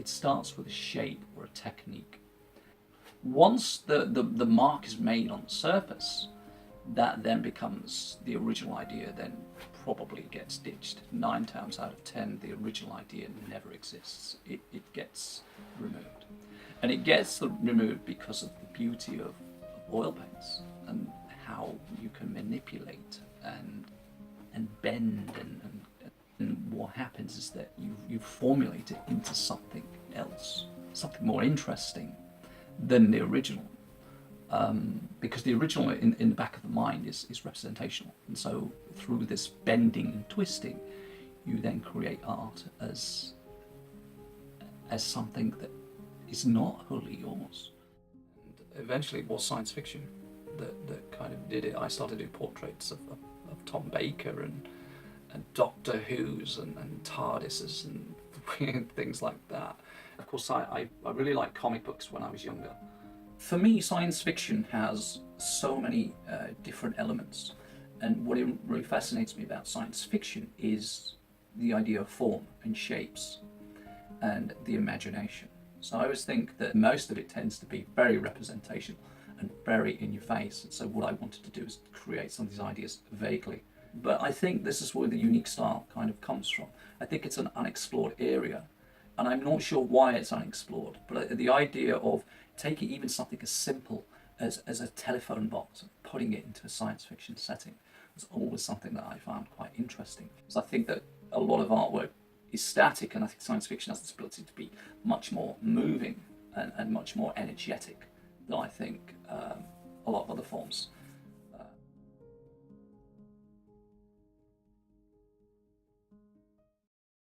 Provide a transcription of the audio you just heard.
starts with a shape or a technique. Once the mark is made on the surface, that then becomes the original idea, then probably gets ditched. 9 times out of 10, the original idea never exists. It gets removed. And it gets removed because of the beauty of oil paints and how you can manipulate and bend, and what happens is that you formulate it into something else, something more interesting than the original. Because the original in the back of the mind is representational, and so through this bending and twisting, you then create art as something that is not wholly yours. And eventually, it was science fiction that kind of did it. I started doing portraits of Tom Baker and Doctor Who's and TARDISes and things like that. Of course, I really liked comic books when I was younger. For me, science fiction has so many different elements, and what really fascinates me about science fiction is the idea of form and shapes and the imagination. So I always think that most of it tends to be very representational and very in your face, and so what I wanted to do is create some of these ideas vaguely. But I think this is where the unique style kind of comes from. I think it's an unexplored area, and I'm not sure why it's unexplored, but the idea of taking even something as simple as a telephone box and putting it into a science fiction setting was always something that I found quite interesting. Because I think that a lot of artwork is static, and I think science fiction has this ability to be much more moving and much more energetic than I think a lot of other forms.